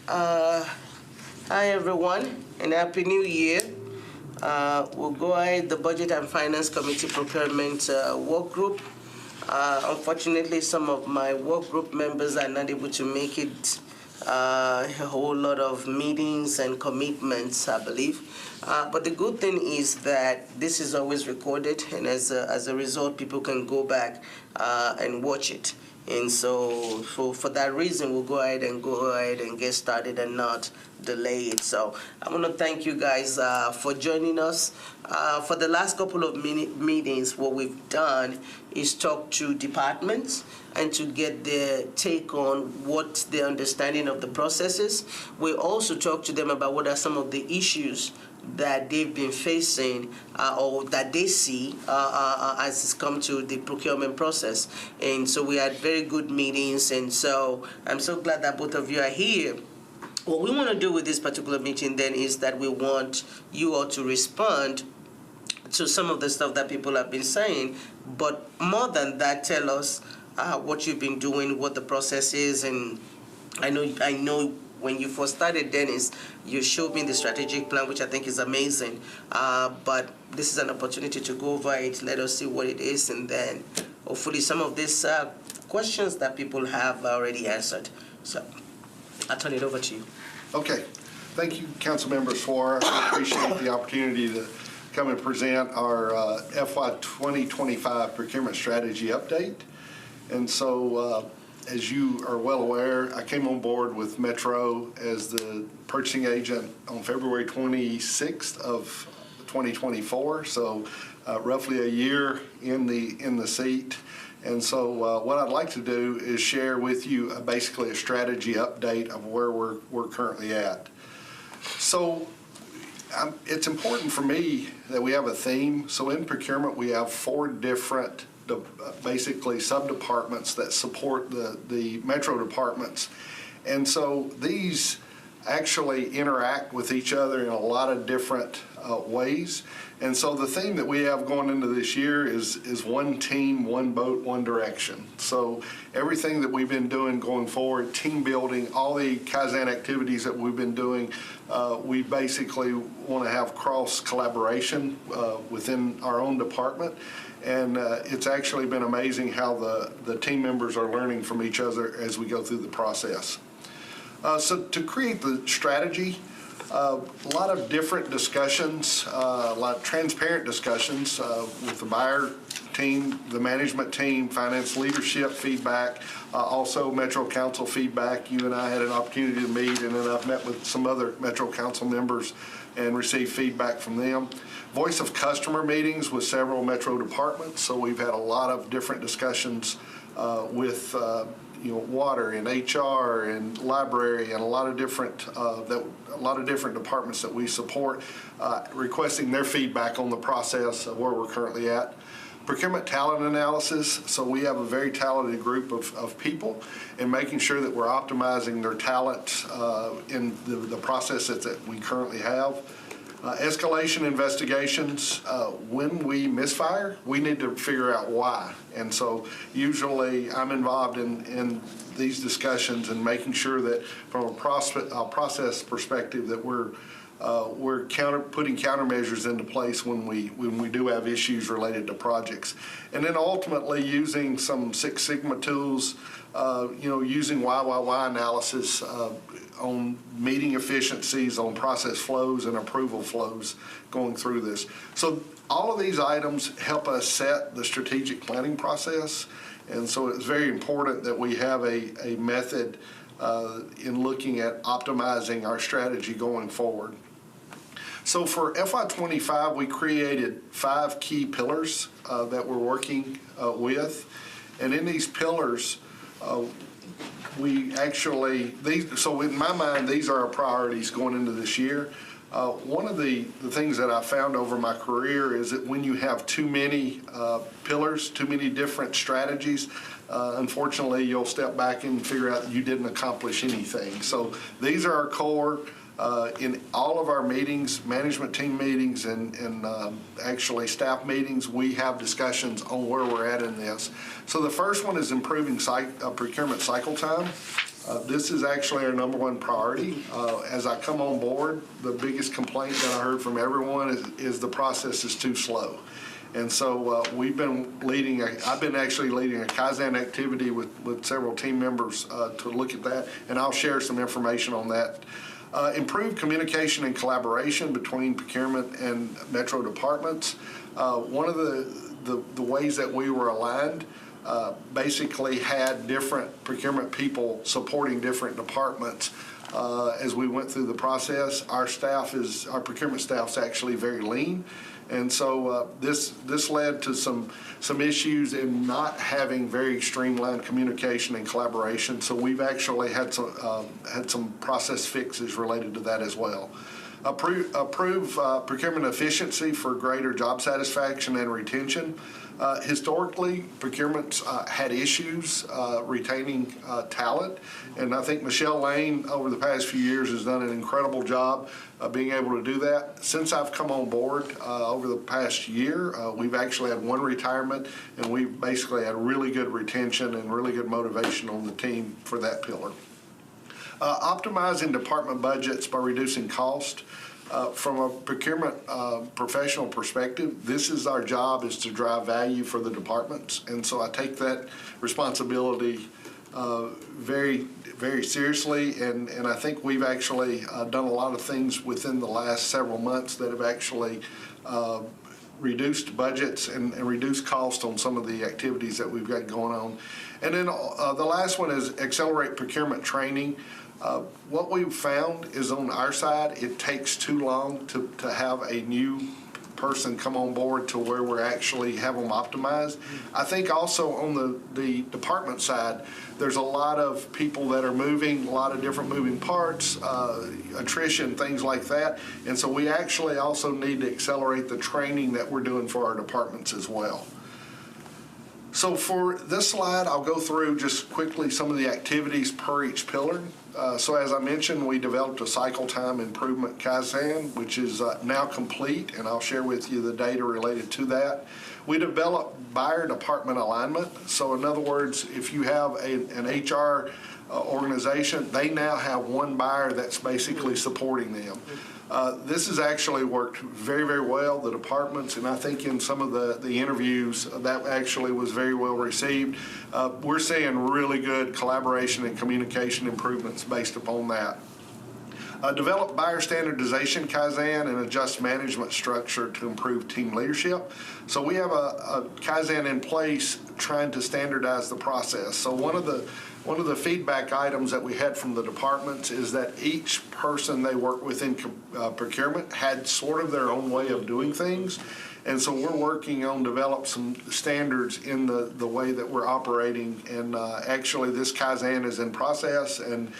Hi everyone, and Happy New Year. We'll go ahead the Budget and Finance Committee Procurement Work Group. Unfortunately, some of my work group members are not able to make it. A whole lot of meetings and commitments, I believe. But the good thing is that this is always recorded, and as a result, people can go back and watch it. And so for that reason, we'll go ahead and get started and not delay it. So I want to thank you guys for joining us. For the last couple of meetings, what we've done is talk to departments and to get their take on what their understanding of the process is. We also talk to them about what are some of the issues that they've been facing or that they see as it's come to the procurement process. And so we had very good meetings, and so I'm so glad that both of you are here. What we want to do with this particular meeting then is that we want you all to respond to some of the stuff that people have been saying, but more than that, tell us what you've been doing, what the process is. And I know when you first started, Dennis, you showed me the strategic plan, which I think is amazing. But this is an opportunity to go over it, let us see what it is, and then hopefully some of these questions that people have already answered. So I'll turn it over to you. Okay. Thank you, council members, for I appreciate the opportunity to come and present our FY 2025 procurement strategy update. And so, as you are well aware, I came on board with Metro as the purchasing agent on February 26th of 2024. So, roughly a year in the seat. And so, what I'd like to do is share with you basically a strategy update of where we're currently at. So, it's important for me that we have a theme. So, in procurement, we have 4 different basically sub-departments that support the metro departments. And so these actually interact with each other in a lot of different ways. And so the theme that we have going into this year is one team, one boat, one direction. So everything that we've been doing going forward, team building, all the Kaizen activities that we've been doing, we basically want to have cross collaboration within our own department. And it's actually been amazing how the team members are learning from each other as we go through the process. So to create the strategy, a lot of different discussions, a lot of transparent discussions with the buyer team, the management team, finance leadership feedback, also Metro Council feedback. You and I had an opportunity to meet, and then I've met with some other Metro Council members and received feedback from them. Voice of customer meetings with several Metro departments, so we've had a lot of different discussions with water and HR and library and a lot of different departments that we support, requesting their feedback on the process of where we're currently at. Procurement talent analysis, so we have a very talented group of people, and making sure that we're optimizing their talent in the processes that we currently have. Escalation investigations, when we misfire, we need to figure out why. And so usually I'm involved in these discussions and making sure that from a process perspective that we're putting countermeasures into place when we do have issues related to projects. And then ultimately using some Six Sigma tools, using YYY analysis on meeting efficiencies, on process flows and approval flows going through this. So all of these items help us set the strategic planning process. And so it's very important that we have a method in looking at optimizing our strategy going forward. So for FY25, we created 5 key pillars that we're working with. And in these pillars, so in my mind, these are our priorities going into this year. One of the things that I found over my career is that when you have too many pillars, too many different strategies, unfortunately, you'll step back and figure out that you didn't accomplish anything. So these are our core. In all of our meetings, management team meetings, and actually staff meetings, we have discussions on where we're at in this. So the first one is improving procurement cycle time. This is actually our number one priority. As I come on board, the biggest complaint that I heard from everyone is the process is too slow. And so I've been actually leading a Kaizen activity with several team members to look at that, and I'll share some information on that. Improved communication and collaboration between procurement and Metro departments. One of the ways that we were aligned basically had different procurement people supporting different departments. As we went through the process, our procurement staff's actually very lean. And so this led to some issues in not having very streamlined communication and collaboration. So we've actually had some process fixes related to that as well. Approve procurement efficiency for greater job satisfaction and retention. Historically, procurement's had issues retaining talent, and I think Michelle Lane over the past few years has done an incredible job being able to do that. Since I've come on board over the past year, we've actually had one retirement, and we've basically had really good retention and really good motivation on the team for that pillar. Optimizing department budgets by reducing cost. From a procurement professional perspective, this is our job, is to drive value for the departments. And so I take that responsibility very, very seriously. And I think we've actually done a lot of things within the last several months that have actually reduced budgets and reduced cost on some of the activities that we've got going on. And then the last one is accelerate procurement training. What we've found is on our side, it takes too long to have a new person come on board to where we're actually have them optimized. I think also on the department side, there's a lot of people that are moving, a lot of different moving parts, attrition, things like that. And so we actually also need to accelerate the training that we're doing for our departments as well. So for this slide, I'll go through just quickly some of the activities per each pillar. So as I mentioned, we developed a cycle time improvement Kaizen, which is now complete, and I'll share with you the data related to that. We developed buyer department alignment. So in other words, if you have an HR organization, they now have one buyer that's basically supporting them. This has actually worked very, very well, the departments, and I think in some of the interviews that actually was very well received. We're seeing really good collaboration and communication improvements based upon that. Develop buyer standardization Kaizen and adjust management structure to improve team leadership. So we have a Kaizen in place trying to standardize the process. So one of the feedback items that we had from the departments is that each person they work with in procurement had sort of their own way of doing things. And so we're working on develop some standards in the way that we're operating. And actually this Kaizen is in process, and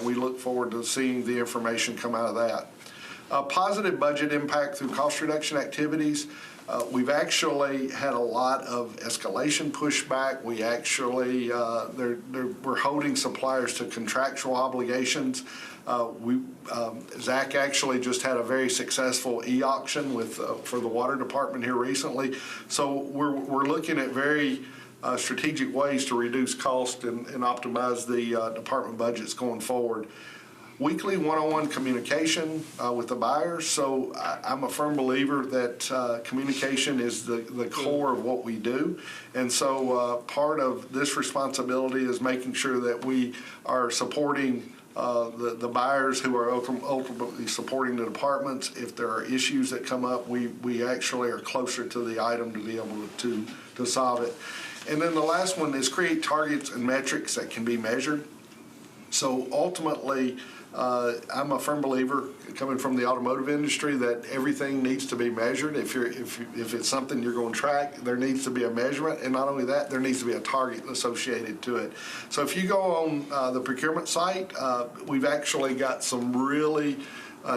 we look forward to seeing the information come out of that. Positive budget impact through cost reduction activities. We've actually had a lot of escalation pushback. We actually, we're holding suppliers to contractual obligations. Zach actually just had a very successful e-auction for the water department here recently. So we're looking at very strategic ways to reduce cost and optimize the department budgets going forward. Weekly one-on-one communication with the buyers. So I'm a firm believer that communication is the core of what we do. And so part of this responsibility is making sure that we are supporting the buyers who are ultimately supporting the departments. If there are issues that come up, we actually are closer to the item to be able to solve it. And then the last one is create targets and metrics that can be measured. So ultimately, I'm a firm believer, coming from the automotive industry, that everything needs to be measured. If it's something you're going to track, there needs to be a measurement, and not only that, there needs to be a target associated to it. So if you go on the procurement site, we've actually got some really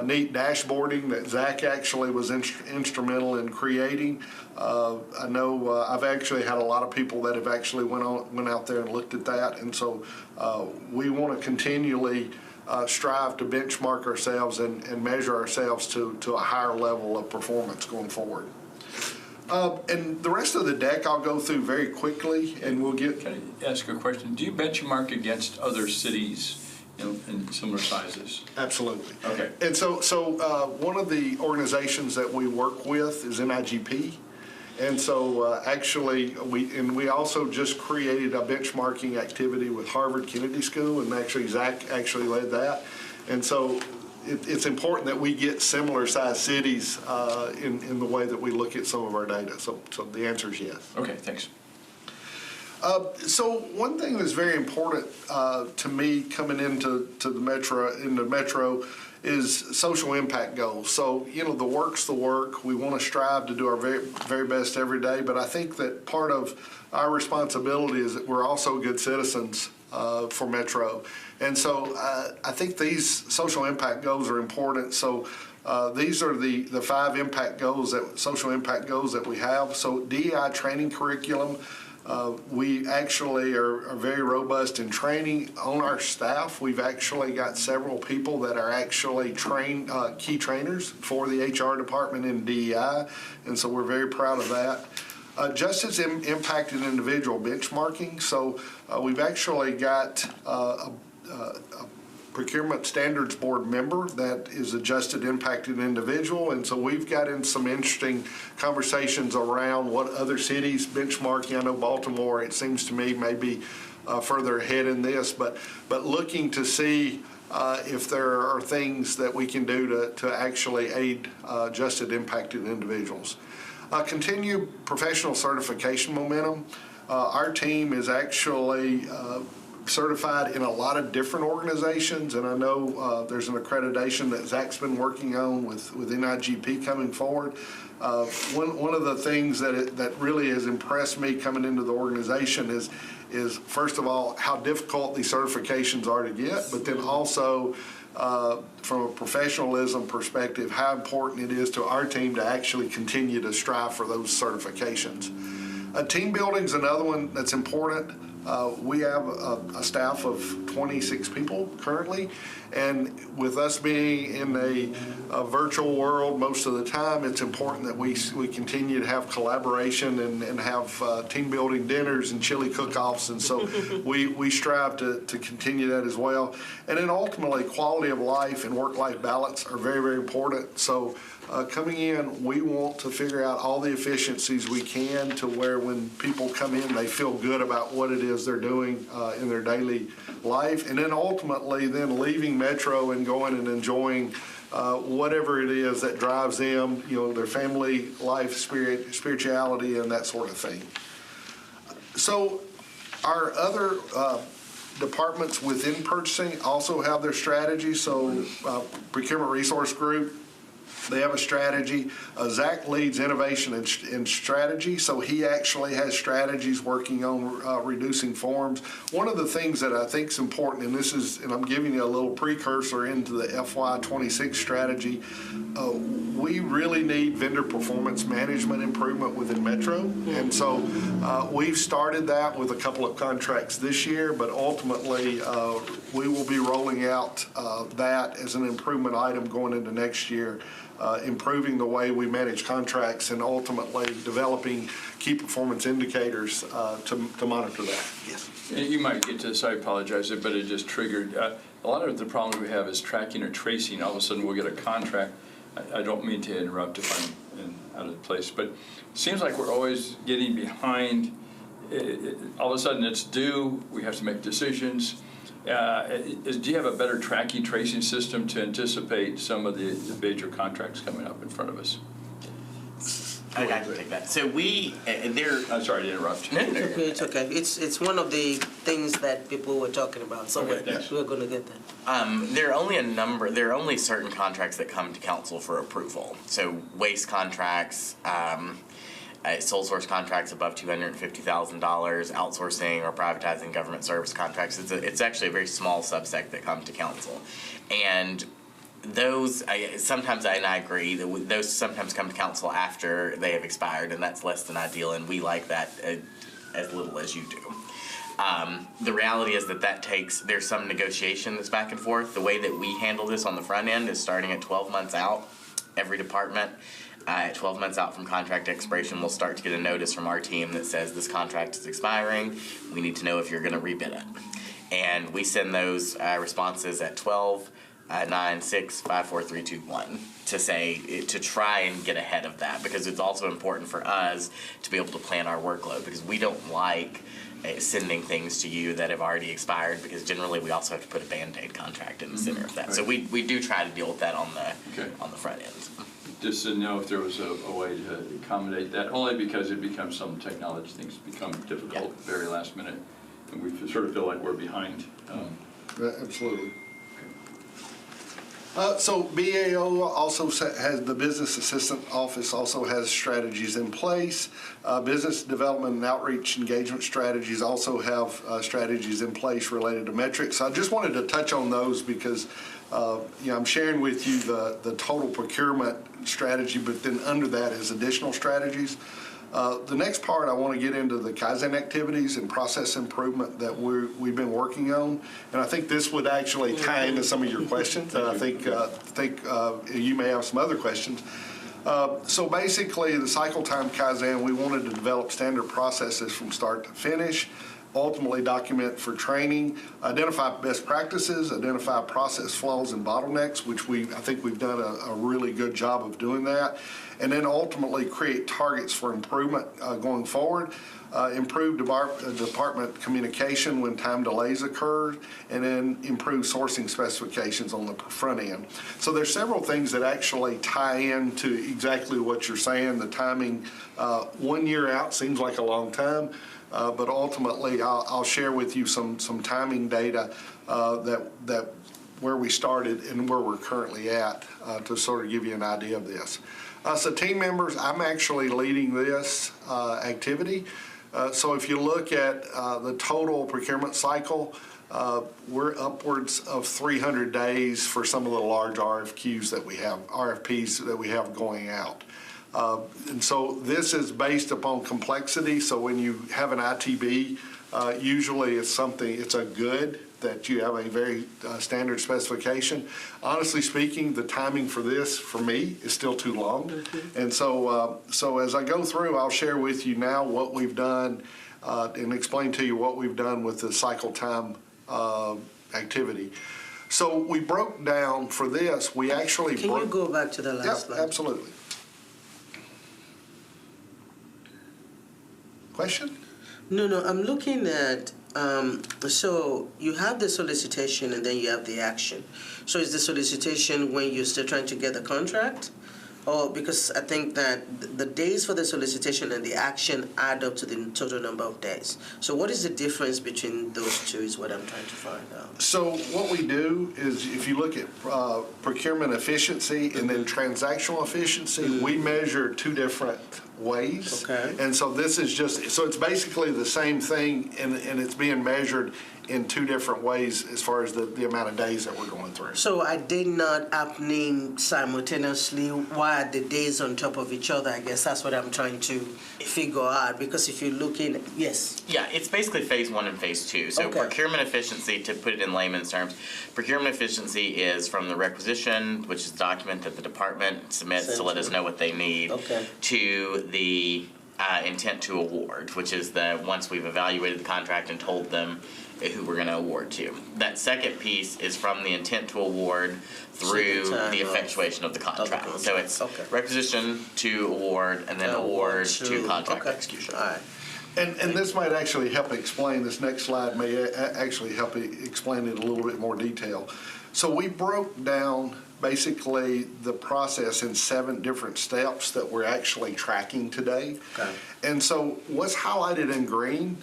neat dashboarding that Zach actually was instrumental in creating. I know I've actually had a lot of people that have actually went out there and looked at that, and so we want to continually strive to benchmark ourselves and measure ourselves to a higher level of performance going forward. And the rest of the deck I'll go through very quickly, and we'll get. Can I ask a question? Do you benchmark against other cities in similar sizes? Absolutely. Okay. And so one of the organizations that we work with is NIGP. And so actually, we also just created a benchmarking activity with Harvard Kennedy School, and actually Zach actually led that. And so it's important that we get similar sized cities in the way that we look at some of our data. So the answer is yes. Okay, thanks. So one thing that's very important to me coming into the metro is social impact goals. So, the work's the work. We want to strive to do our very, very best every day, but I think that part of our responsibility is that we're also good citizens for Metro. And so I think these social impact goals are important. So these are the 5 impact goals, social impact goals that we have. So DEI training curriculum. We actually are very robust in training on our staff. We've actually got several people that are actually key trainers for the HR department in DEI, and so we're very proud of that. Justice impacted individual benchmarking. So we've actually got a Procurement Standards Board member that is a Justice Impacted individual, and so we've got in some interesting conversations around what other cities benchmarking. I know Baltimore, it seems to me, may be further ahead in this, but looking to see if there are things that we can do to actually aid Justice Impacted individuals. Continue professional certification momentum. Our team is actually certified in a lot of different organizations, and I know there's an accreditation that Zach's been working on with NIGP coming forward. One of the things that really has impressed me coming into the organization is first of all how difficult these certifications are to get, but then also from a professionalism perspective, how important it is to our team to actually continue to strive for those certifications. Team building is another one that's important. We have a staff of 26 people currently, and with us being in a virtual world most of the time, it's important that we continue to have collaboration and have team building dinners and chili cook-offs, and so we strive to continue that as well. And then ultimately, quality of life and work-life balance are very, very important. So coming in, we want to figure out all the efficiencies we can to where when people come in, they feel good about what it is they're doing in their daily life. And then ultimately, then leaving Metro and going and enjoying whatever it is that drives them, their family life, spirituality, and that sort of thing. So our other departments within purchasing also have their strategy. So Procurement Resource Group, they have a strategy. Zach leads innovation and strategy, so he actually has strategies working on reducing forms. One of the things that I think is important, and I'm giving you a little precursor into the FY26 strategy, we really need vendor performance management improvement within Metro, and so we've started that with a couple of contracts this year, but ultimately we will be rolling out that as an improvement item going into next year. Improving the way we manage contracts and ultimately developing key performance indicators to monitor that. Yes. You might get to this, I apologize, but it just triggered. A lot of the problems we have is tracking or tracing. All of a sudden we'll get a contract. I don't mean to interrupt if I'm out of place, but it seems like we're always getting behind. All of a sudden it's due. We have to make decisions. Do you have a better tracking, tracing system to anticipate some of the major contracts coming up in front of us? I can take that. So I'm sorry to interrupt. No, it's okay. It's one of the things that people were talking about, so we're going to get that. there are only certain contracts that come to council for approval. So waste contracts, sole source contracts above $250,000, outsourcing or privatizing government service contracts. It's actually a very small subset that come to council, and those sometimes, and I agree, those sometimes come to council after they have expired, and that's less than ideal, and we like that as little as you do. The reality is there's some negotiation that's back and forth. The way that we handle this on the front end is starting at 12 months out. Every department At 12 months out from contract expiration, we'll start to get a notice from our team that says this contract is expiring. We need to know if you're going to rebid it. And we send those responses at 12, 9, 6, 5, 4, 3, 2, 1 to say, to try and get ahead of that, because it's also important for us to be able to plan our workload, because we don't like sending things to you that have already expired, because generally we also have to put a Band-Aid contract in the center of that. Right. So we do try to deal with that on Okay. the front end. Just to know if there was a way to accommodate that, only because it becomes some technology things become difficult very last minute, and we sort of feel like we're behind. Absolutely. So BAO also has, the Business Assistant Office also has strategies in place. Business Development and Outreach Engagement Strategies also have strategies in place related to metrics. I just wanted to touch on those because I'm sharing with you the total procurement strategy, but then under that is additional strategies. The next part, I want to get into the Kaizen activities and process improvement that we've been working on, and I think this would actually tie into some of your questions. I think you may have some other questions. So basically, the cycle time Kaizen, we wanted to develop standard processes from start to finish, ultimately document for training, identify best practices, identify process flaws and bottlenecks, which I think we've done a really good job of doing that, and then ultimately create targets for improvement going forward, improve department communication when time delays occur, and then improve sourcing specifications on the front end. So there's several things that actually tie into exactly what you're saying. The timing, 1 year out seems like a long time. But ultimately, I'll share with you some timing data that where we started and where we're currently at to sort of give you an idea of this. So team members, I'm actually leading this activity. So if you look at the total procurement cycle, we're upwards of 300 days for some of the large RFPs that we have going out. And so this is based upon complexity. So when you have an ITB, usually it's a good that you have a very standard specification. Honestly speaking, the timing for this, for me, is still too long. And so as I go through, I'll share with you now what we've done and explain to you what we've done with the cycle time activity. So we broke down for this, we actually Can you go back to the last slide? Absolutely. Question? No, I'm looking at, so you have the solicitation and then you have the action. So is the solicitation when you're still trying to get the contract? Or because I think that the days for the solicitation and the action add up to the total number of days. So what is the difference between those two is what I'm trying to find out. So what we do is if you look at procurement efficiency and then transactional efficiency, we measure two different ways. Okay. And so this is so it's basically the same thing and it's being measured in two different ways as far as the amount of days that we're going through. So I did not happening simultaneously. Why are the days on top of each other? I guess that's what I'm trying to figure out. Because if you're looking, yes. Yeah, it's basically phase 1 and phase 2. So Okay. procurement efficiency, to put it in layman's terms, procurement efficiency is from the requisition, which is a document that the department submits to let us know what they need, Okay. to the intent to award, which is once we've evaluated the contract and told them who we're going to award to. That second piece is from the intent to award through the effectuation of the contract. So it's requisition to award and then award to contract execution. All right. And this might actually help explain, this next slide may actually help explain it a little bit more detail. So we broke down basically the process in 7 different steps that we're actually tracking today. Okay. And so what's highlighted in green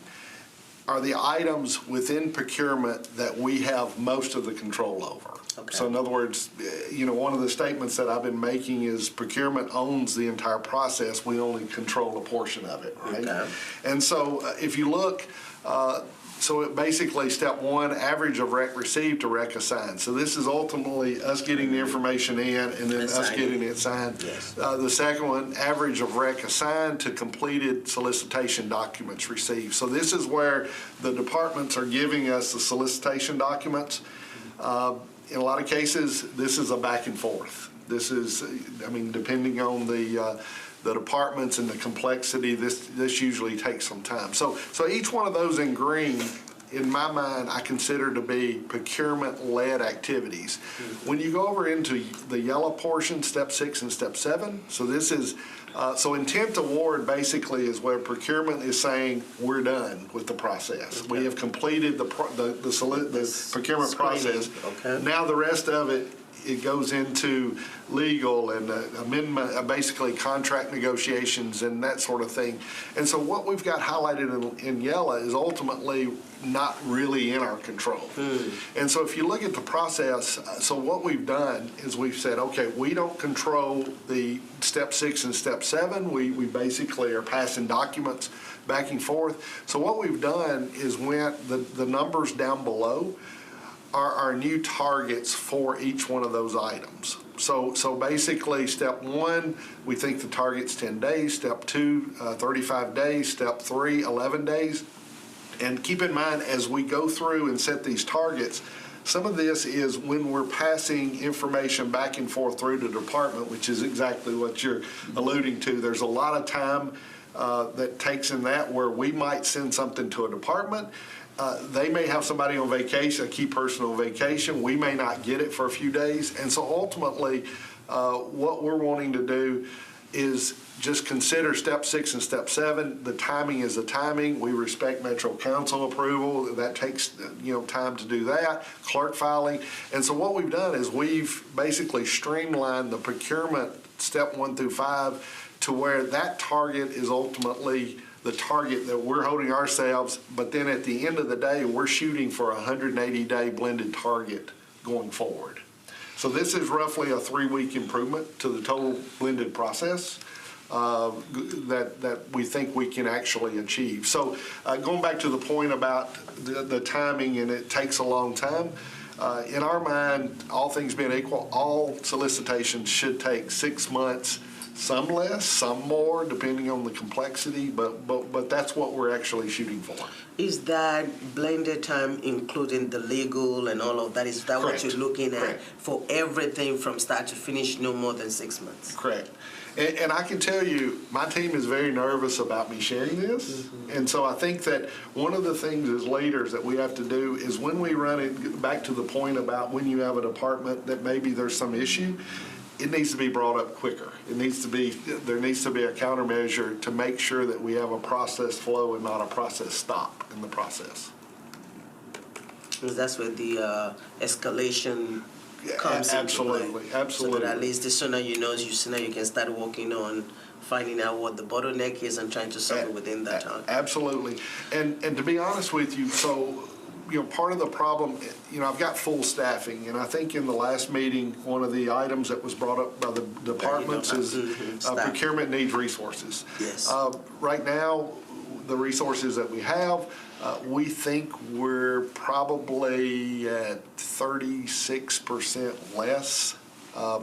are the items within procurement that we have most of the control over. Okay. So in other words, one of the statements that I've been making is procurement owns the entire process. We only control a portion of it, right? Okay. And so if you look, so it basically step 1, average of rec received to rec assigned. So this is ultimately us getting the information in and then us getting it signed. Yes. The second one, average of rec assigned to completed solicitation documents received. So this is where the departments are giving us the solicitation documents. In a lot of cases, this is a back and forth. This is, I mean, depending on the departments and the complexity, this usually takes some time. So each one of those in green, in my mind, I consider to be procurement-led activities. When you go over into the yellow portion, step 6 and step 7, so this is, so intent award basically is where procurement is saying, we're done with the process. We have completed the procurement process. Okay. Now the rest of it, it goes into legal and amendment, basically contract negotiations and that sort of thing. And so what we've got highlighted in yellow is ultimately not really in our control. And so if you look at the process, so what we've done is we've said, okay, we don't control the step 6 and step 7. We basically are passing documents back and forth. So what we've done is went, the numbers down below are our new targets for each one of those items. So basically, step 1, we think the target's 10 days. Step 2, 35 days. Step 3, 11 days. And keep in mind, as we go through and set these targets, some of this is when we're passing information back and forth through the department, which is exactly what you're alluding to. There's a lot of time that takes in that where we might send something to a department. They may have somebody on vacation, a key person on vacation. We may not get it for a few days. And so ultimately, what we're wanting to do is just consider step 6 and step 7. The timing is the timing. We respect Metro Council approval. That takes, time to do that. Clerk filing. And so what we've done is we've basically streamlined the procurement step 1 through 5 to where that target is ultimately the target that we're holding ourselves, but then at the end of the day, we're shooting for a 180-day blended target going forward. So this is roughly a 3-week improvement to the total blended process that we think we can actually achieve. So going back to the point about the timing, and it takes a long time, in our mind, all things being equal, all solicitations should take 6 months. Some less, some more, depending on the complexity, but that's what we're actually shooting for. Is that blended time including the legal and all of that? Is that Correct. what you're looking at? Correct. For everything from start to finish, no more than 6 months? Correct. And I can tell you, my team is very nervous about me sharing this. And so I think that one of the things as leaders that we have to do is when we run it back to the point about when you have a department that maybe there's some issue, it needs to be brought up quicker. There needs to be a countermeasure to make sure that we have a process flow and not a process stop in the process. Because that's where the escalation comes Absolutely, into play. absolutely. So that at least the sooner you know, sooner you can start working on finding out what the bottleneck is and trying to solve it within that time. Absolutely. And to be honest with you, so part of the problem, I've got full staffing, and I think in the last meeting, one of the items that was brought up by the departments is procurement needs resources. Yes. Right now, the resources that we have, we think we're probably at 36% less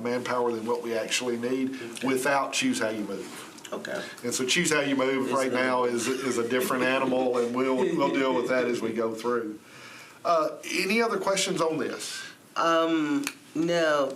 manpower than what we actually need without Choose How You Move. Okay. And so Choose How You Move right now is a different animal, and we'll deal with that as we go through. Any other questions on this? No,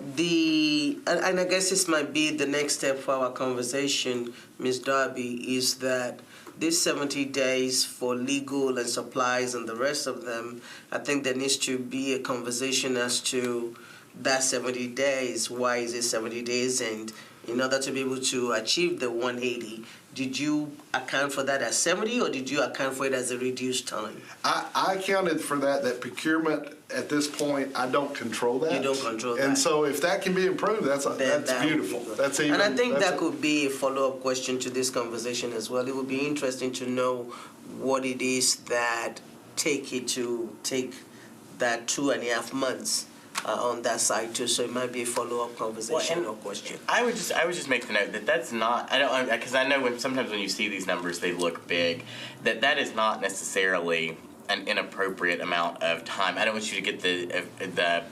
and I guess this might be the next step for our conversation, Ms. Darby, is that these 70 days for legal and supplies and the rest of them, I think there needs to be a conversation as to that 70 days. Why is it 70 days? And in order to be able to achieve the 180, did you account for that as 70 or did you account for it as a reduced time? I accounted for that procurement at this point, I don't control that. You don't control that. And so if that can be improved, that's That beautiful. would be good. That's even. And I think that could be a follow-up question to this conversation as well. It would be interesting to know what it is that take that 2.5 months on that side too. So it might be a follow-up conversation or question. I would just make the note that that's not, because I know sometimes when you see these numbers, they look big, that is not necessarily an inappropriate amount of time. I don't want you to get the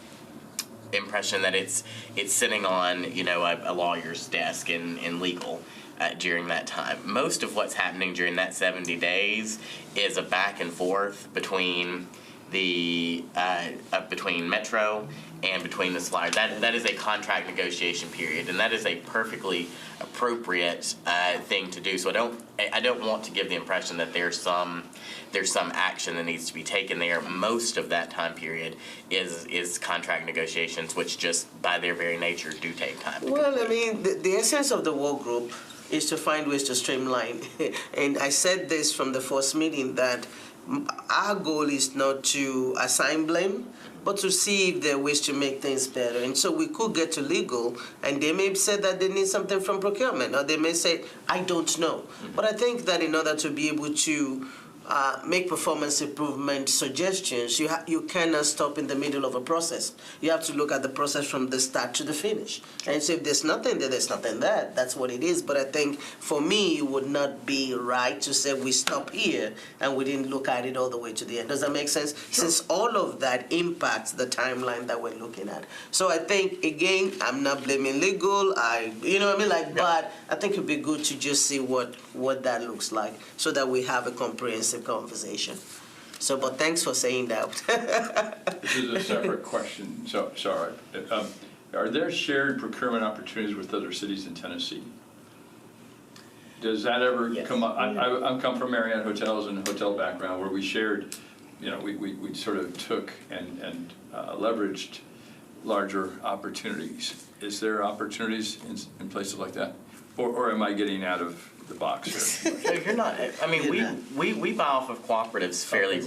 impression that it's sitting on a lawyer's desk in legal during that time. Most of what's happening during that 70 days is a back and forth between between Metro and between the supplier. That is a contract negotiation period, and that is a perfectly appropriate thing to do. So I don't want to give the impression that there's some action that needs to be taken there. Most of that time period is contract negotiations, which just by their very nature do take time. Well, I mean, the essence of the work group is to find ways to streamline. And I said this from the first meeting that our goal is not to assign blame, but to see if there are ways to make things better. And so we could get to legal, and they may say that they need something from procurement, or they may say, I don't know. But I think that in order to be able to make performance improvement suggestions, you cannot stop in the middle of a process. You have to look at the process from the start to the finish. And so if there's nothing there, there's nothing there. That's what it is. But I think for me, it would not be right to say we stop here and we didn't look at it all the way to the end. Does that make sense? Sure. Since all of that impacts the timeline that we're looking at. So I think, again, I'm not blaming legal. You know what I mean? Yeah. But I think it'd be good to just see what that looks like so that we have a comprehensive conversation. So, but thanks for saying that. This is a separate question. So, sorry. Are there shared procurement opportunities with other cities in Tennessee? Does that ever come up? I come from Marriott Hotels and hotel background where we shared, we sort of took and leveraged larger opportunities. Is there opportunities in places like that? Or am I getting out of the box here? No, you're not. I mean, we buy off of cooperatives fairly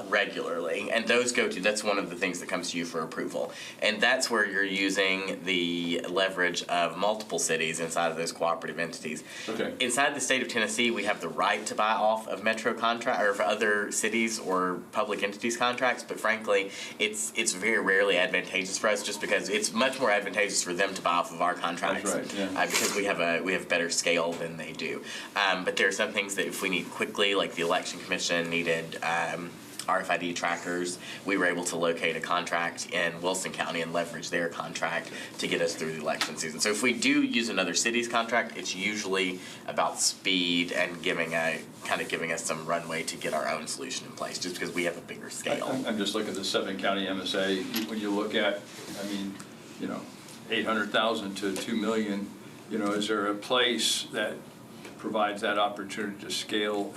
regularly, and those that's one of the things that comes to you for approval. And that's where you're using the leverage of multiple cities inside of those cooperative entities. Okay. Inside the state of Tennessee, we have the right to buy off of Metro contract or for other cities or public entities contracts, but frankly, it's very rarely advantageous for us just because it's much more advantageous for them to buy off of our contracts. That's right, yeah. Because we have better scale than they do. But there are some things that if we need quickly, like the Election Commission needed RFID trackers, we were able to locate a contract in Wilson County and leverage their contract to get us through the election season. So if we do use another city's contract, it's usually about speed and giving us some runway to get our own solution in place, just because we have a bigger scale. I'm just looking at the 7-county MSA. When you look at, 800,000 to 2 million, is there a place that provides that opportunity to scale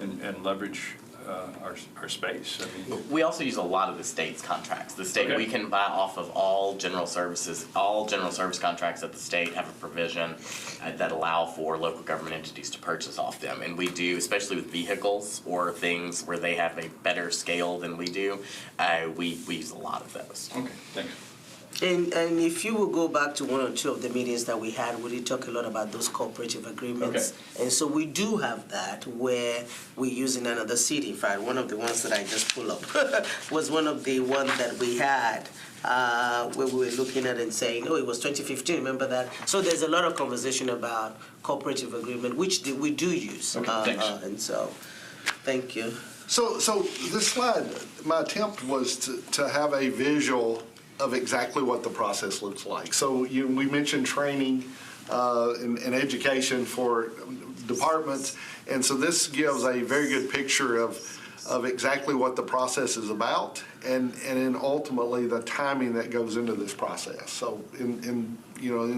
and leverage our space? We also use a lot of the state's contracts. The state, okay. We can buy off of all general service contracts at the state have a provision that allow for local government entities to purchase off them. And we do, especially with vehicles or things where they have a better scale than we do, we use a lot of those. Okay, thanks. And if you will go back to one or two of the meetings that we had, we did talk a lot about those cooperative agreements. Okay. And so we do have that where we use in another city. In fact, one of the ones that I just pulled up was one of the ones that we had where we were looking at and saying, it was 2015, remember that? So there's a lot of conversation about cooperative agreement, which we do use. Okay, thanks. And so, thank you. So this slide, my attempt was to have a visual of exactly what the process looks like. So we mentioned training and education for departments, and so this gives a very good picture of exactly what the process is about, and then ultimately the timing that goes into this process. So in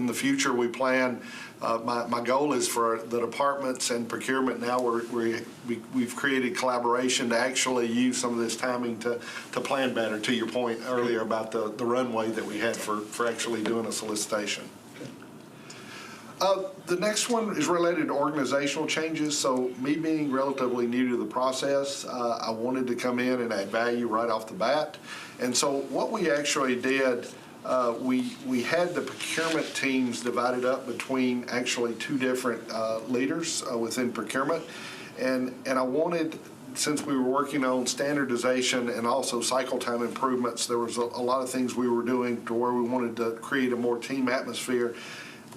the future we plan. My goal is for the departments and procurement now we've created collaboration to actually use some of this timing to plan better, to your point earlier about the runway that we had for actually doing a solicitation. The next one is related to organizational changes. So me being relatively new to the process, I wanted to come in and add value right off the bat. And so what we actually did, we had the procurement teams divided up between actually two different leaders within procurement. And I wanted, since we were working on standardization and also cycle time improvements, there was a lot of things we were doing to where we wanted to create a more team atmosphere.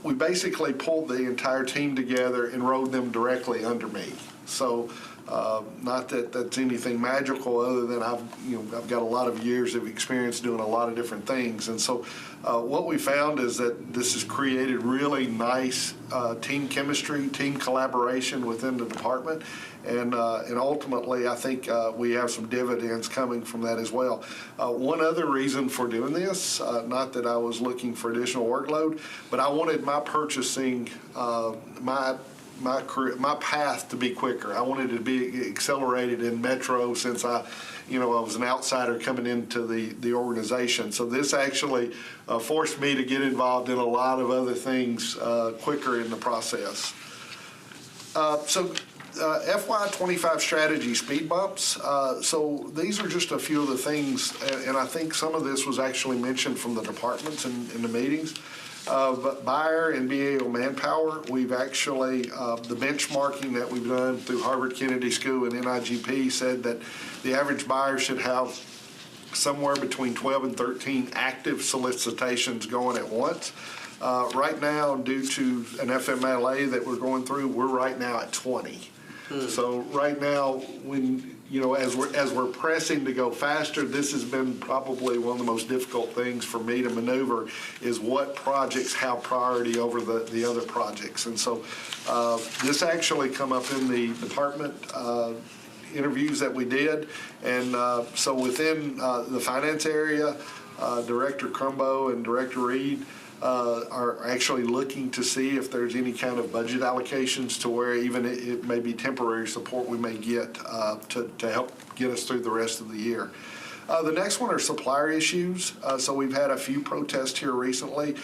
We basically pulled the entire team together and rode them directly under me. So Not that that's anything magical, other than I've got a lot of years of experience doing a lot of different things. And so what we found is that this has created really nice team chemistry, team collaboration within the department. And ultimately, I think we have some dividends coming from that as well. One other reason for doing this, not that I was looking for additional workload, but I wanted my purchasing, my path to be quicker. I wanted to be accelerated in Metro, since I was an outsider coming into the organization. So this actually forced me to get involved in a lot of other things quicker in the process. FY25 strategy speed bumps. So these are just a few of the things, and I think some of this was actually mentioned from the departments in the meetings. But buyer and BAO manpower, we've actually, the benchmarking that we've done through Harvard Kennedy School and NIGP said that the average buyer should have somewhere between 12 and 13 active solicitations going at once. Right now, due to an FMLA that we're going through, we're right now at 20. So right now, as we're pressing to go faster, this has been probably one of the most difficult things for me to maneuver, is what projects have priority over the other projects. And so this actually come up in the department interviews that we did. And so within the finance area, Director Crumbo and Director Reed are actually looking to see if there's any kind of budget allocations to where even it may be temporary support we may get to help get us through the rest of the year. The next one are supplier issues. So we've had a few protests here recently.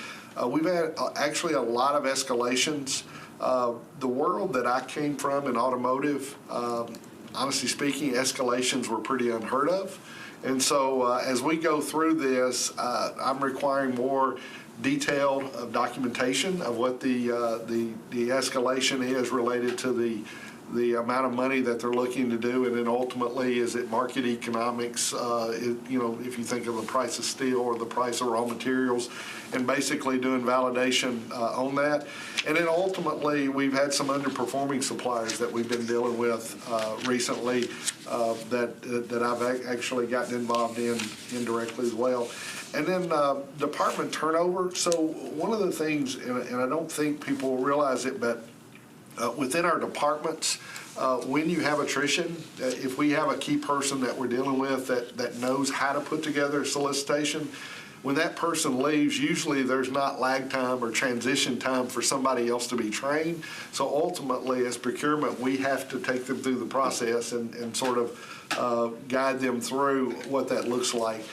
We've had actually a lot of escalations. The world that I came from in automotive, honestly speaking, escalations were pretty unheard of. And so as we go through this, I'm requiring more detailed documentation of what the escalation is related to the amount of money that they're looking to do, and then ultimately, is it market economics, if you think of the price of steel or the price of raw materials, and basically doing validation on that. And then ultimately, we've had some underperforming suppliers that we've been dealing with recently that I've actually gotten involved in indirectly as well. And then department turnover. So one of the things, and I don't think people realize it, but within our departments, when you have attrition, if we have a key person that we're dealing with that knows how to put together a solicitation, when that person leaves, usually there's not lag time or transition time for somebody else to be trained. So ultimately, as procurement, we have to take them through the process and sort of guide them through what that looks like.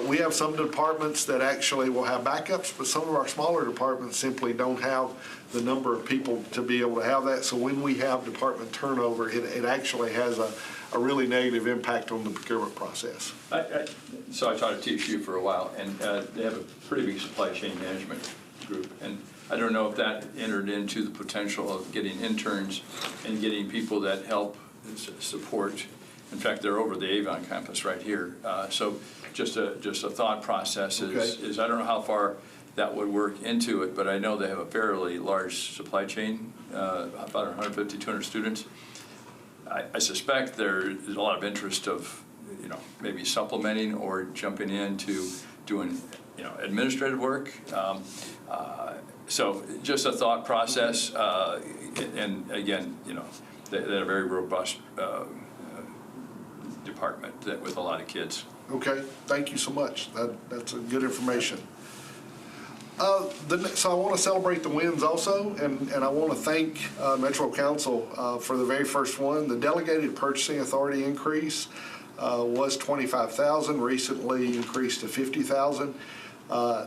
We have some departments that actually will have backups, but some of our smaller departments simply don't have the number of people to be able to have that. So when we have department turnover, it actually has a really negative impact on the procurement process. So I taught at TSU for a while, and they have a pretty big supply chain management group. And I don't know if that entered into the potential of getting interns and getting people that help support. In fact, they're over the Avon campus right here. So just a thought process is I don't know how far that would work into it, but I know they have a fairly large supply chain, about 150, 200 students. I suspect there is a lot of interest of, maybe supplementing or jumping into doing, administrative work. So just a thought process, and again, they're a very robust department with a lot of kids. Okay, thank you so much. That's good information. So I want to celebrate the wins also, and I want to thank Metro Council for the very first one. The delegated purchasing authority increase was $25,000, recently increased to $50,000.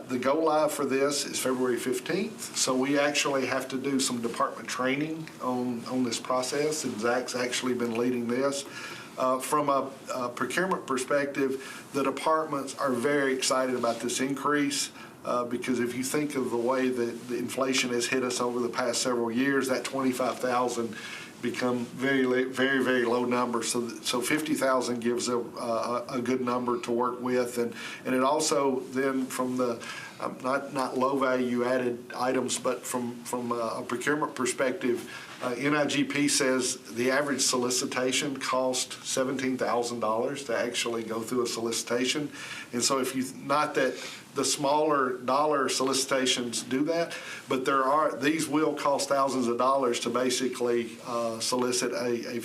The go live for this is February 15th, so we actually have to do some department training on this process, and Zach's actually been leading this. From a procurement perspective, the departments are very excited about this increase. Because if you think of the way that the inflation has hit us over the past several years, that $25,000 become very low numbers. So 50,000 gives a good number to work with, and it also then from the not low value added items, but from a procurement perspective, NIGP says the average solicitation cost $17,000 to actually go through a solicitation, and so not that the smaller dollar solicitations do that, but these will cost thousands of dollars to basically solicit a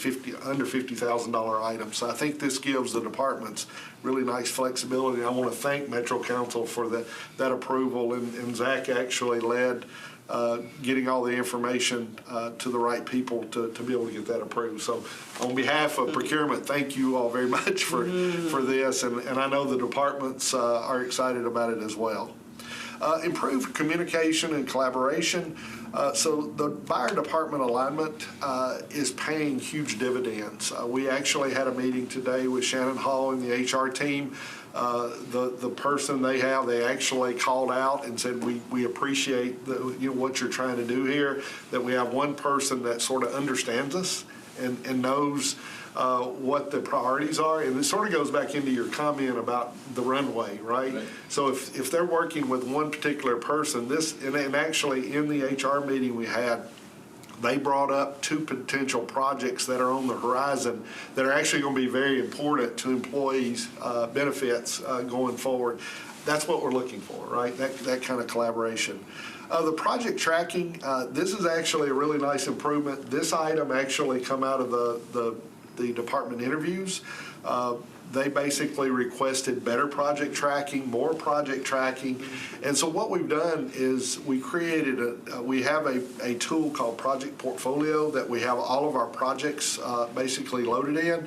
under $50,000 item. So I think this gives the departments really nice flexibility. I want to thank Metro Council for that approval, and Zach actually led getting all the information to the right people to be able to get that approved. So on behalf of procurement, thank you all very much for this, and I know the departments are excited about it as well. Improved communication and collaboration. So the buyer department alignment is paying huge dividends. We actually had a meeting today with Shannon Hall and the HR team. The person they actually called out and said, we appreciate what you're trying to do here, that we have one person that sort of understands us and knows what the priorities are. And it sort of goes back into your comment about the runway, right? So if they're working with one particular person, and actually in the HR meeting we had, they brought up 2 potential projects that are on the horizon that are actually going to be very important to employees' benefits going forward. That's what we're looking for, right? That kind of collaboration. The project tracking, this is actually a really nice improvement. This item actually come out of the department interviews. They basically requested better project tracking, more project tracking. And so what we've done is we have a tool called Project Portfolio that we have all of our projects basically loaded in.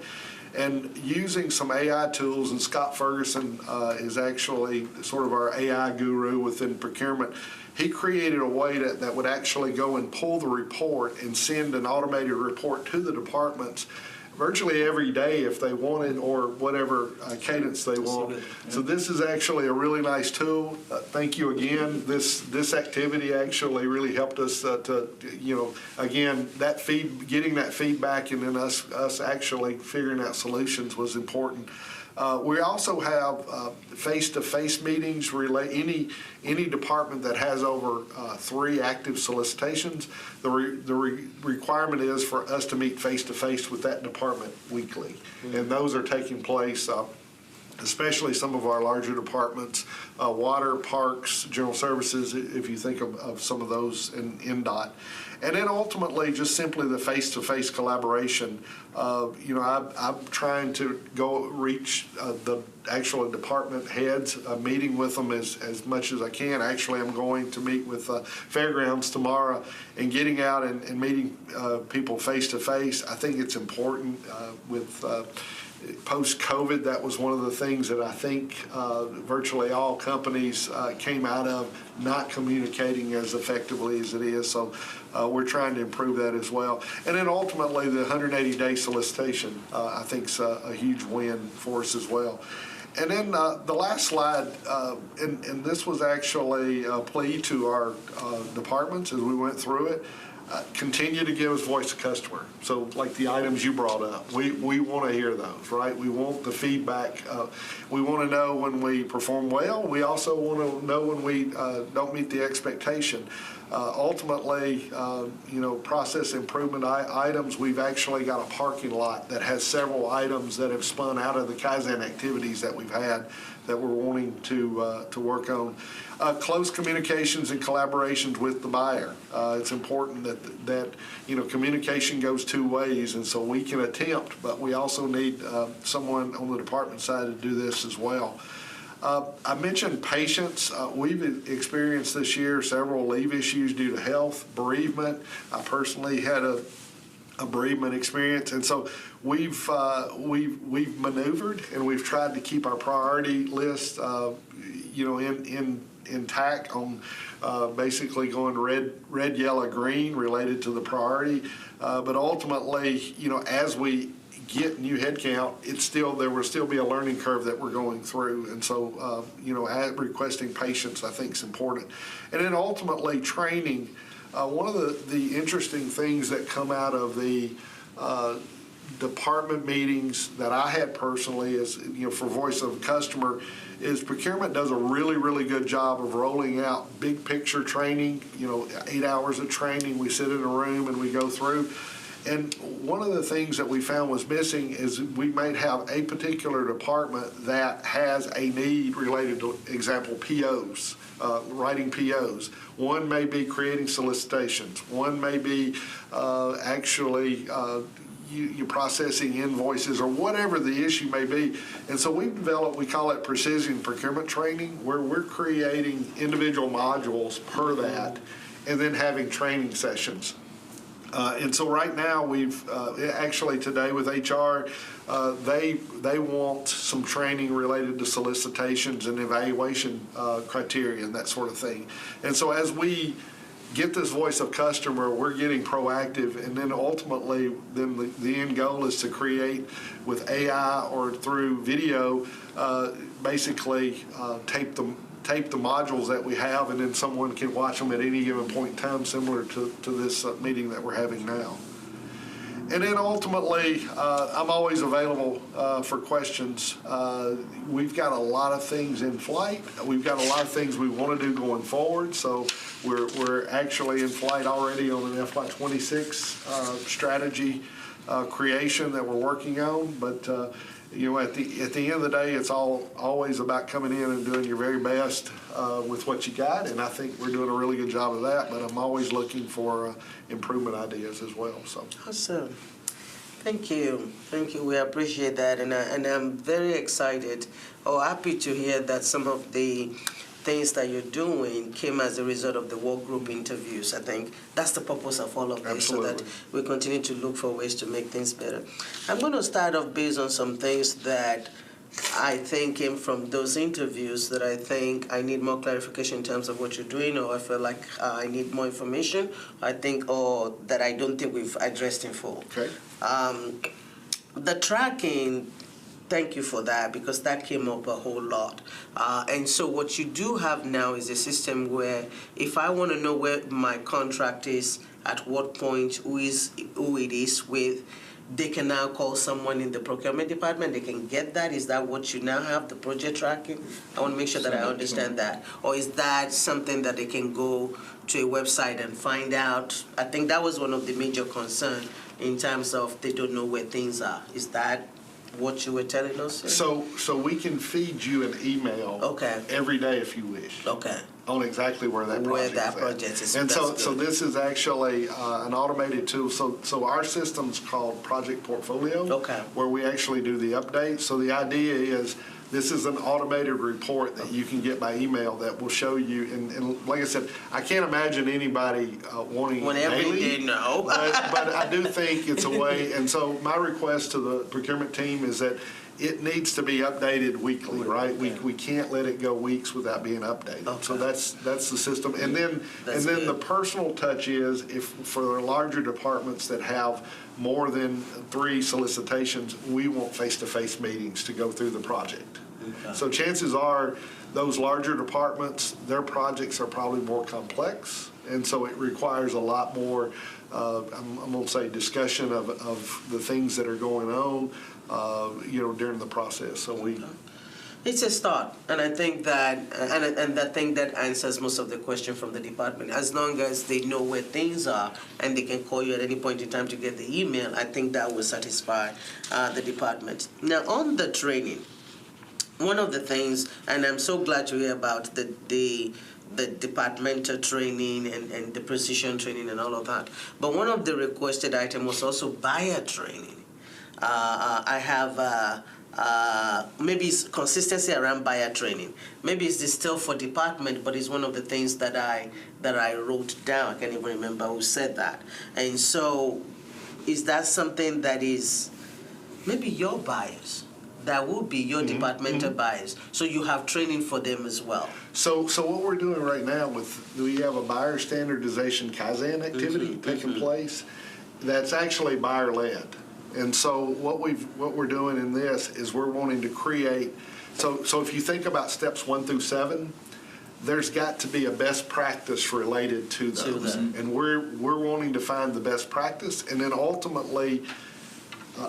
And using some AI tools, and Scott Ferguson is actually sort of our AI guru within procurement. He created a way that would actually go and pull the report and send an automated report to the departments virtually every day if they wanted, or whatever cadence they want. So this is actually a really nice tool. Thank you again. This activity actually really helped us again, getting that feedback, and then us actually figuring out solutions was important. We also have face-to-face meetings. Any department that has over 3 active solicitations, the requirement is for us to meet face-to-face with that department weekly. And those are taking place, especially some of our larger departments, water, parks, general services, if you think of some of those in NDOT. And then ultimately, just simply the face-to-face collaboration. I'm trying to go reach the actual department heads, meeting with them as much as I can. Actually, I'm going to meet with Fairgrounds tomorrow, and getting out and meeting people face-to-face. I think it's important with post-COVID. That was one of the things that I think virtually all companies came out of not communicating as effectively as it is. So we're trying to improve that as well. And then ultimately the 180-day solicitation I think is a huge win for us as well. And then the last slide, and this was actually a plea to our departments as we went through it. Continue to give us voice of customer. So like the items you brought up, we want to hear those, right? We want the feedback. We want to know when we perform well. We also want to know when we don't meet the expectation. Ultimately, process improvement items, we've actually got a parking lot that has several items that have spun out of the Kaizen activities that we've had that we're wanting to work on. Close communications and collaborations with the buyer. It's important that communication goes 2 ways, and so we can attempt, but we also need someone on the department side to do this as well. I mentioned patience. We've experienced this year several leave issues due to health, bereavement. I personally had a bereavement experience, and so we've maneuvered, and we've tried to keep our priority list intact on basically going red, yellow, green related to the priority. But ultimately, as we get new headcount, there will still be a learning curve that we're going through. And so, requesting patience, I think, is important. And then ultimately training. one of the interesting things that come out of the department meetings that I had personally is, for voice of customer, is procurement does a really, really good job of rolling out big picture training, 8 hours of training. We sit in a room and we go through. And one of the things that we found was missing is we might have a particular department that has a need related to, example, POs, writing POs. One may be creating solicitations. One may be actually you processing invoices or whatever the issue may be. And so we've developed, we call it precision procurement training, where we're creating individual modules per that and then having training sessions. And so right now we've actually today with HR, they want some training related to solicitations and evaluation criteria and that sort of thing. And so as we get this voice of customer, we're getting proactive, and then ultimately then the end goal is to create with AI or through video, basically tape the modules that we have, and then someone can watch them at any given point in time, similar to this meeting that we're having now. And then ultimately, I'm always available for questions. We've got a lot of things in flight. We've got a lot of things we want to do going forward. So we're actually in flight already on an FY26 strategy creation that we're working on. But at the end of the day, it's always about coming in and doing your very best with what you got, and I think we're doing a really good job of that. But I'm always looking for improvement ideas as well. So awesome. Thank you. We appreciate that, and I'm very excited or happy to hear that some of the things that you're doing came as a result of the work group interviews. I think that's the purpose of all of this. Absolutely. So that we continue to look for ways to make things better. I'm going to start off based on some things that I think came from those interviews that I think I need more clarification in terms of what you're doing, or I feel like I need more information, or that I don't think we've addressed in full. okay. The tracking, thank you for that, because that came up a whole lot. And so what you do have now is a system where if I want to know where my contract is, at what point, who it is with, they can now call someone in the procurement department. They can get that. Is that what you now have, the project tracking? I want to make sure that I understand that. Or is that something that they can go to a website and find out? I think that was one of the major concerns in terms of they don't know where things are. Is that what you were telling us? So we can feed you an email every day if you wish. Okay. On exactly where that project is. And so this is actually an automated tool. So our system's called Project Portfolio, where we actually do the updates. So the idea is this is an automated report that you can get by email that will show you. And like I said, I can't imagine anybody wanting it daily. No. but I do think it's a way. And so my request to the procurement team is that it needs to be updated weekly, right? We can't let it go weeks without being updated. Okay. So that's the system. And then the personal touch is if for larger departments that have more than 3 solicitations, we want face-to-face meetings to go through the project. Okay. So chances are those larger departments, their projects are probably more complex, and so it requires a lot more, I'm going to say, discussion of the things that are going on, during the process. So it's a start, and I think that, and I think that answers most of the question from the department. As long as they know where things are and they can call you at any point in time to get the email, I think that will satisfy the department. Now, on the training, one of the things, and I'm so glad to hear about the departmental training and the precision training and all of that. But one of the requested items was also buyer training. I have maybe it's consistency around buyer training. Maybe it's still for department, but it's one of the things that I wrote down. I can't even remember who said that. And so, is that something that is maybe your buyers? That would be your departmental buyers. So you have training for them as well. So what we're doing right now we have a buyer standardization Kaizen activity taking place that's actually buyer led. And so what we're doing in this is we're wanting to create. So if you think about steps 1 through 7, there's got to be a best practice related to those. And we're wanting to find the best practice and then ultimately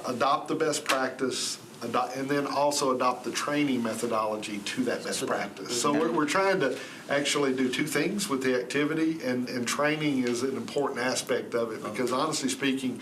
adopt the best practice, and then also adopt the training methodology to that best practice. So we're trying to actually do two things with the activity, and training is an important aspect of it, because honestly speaking,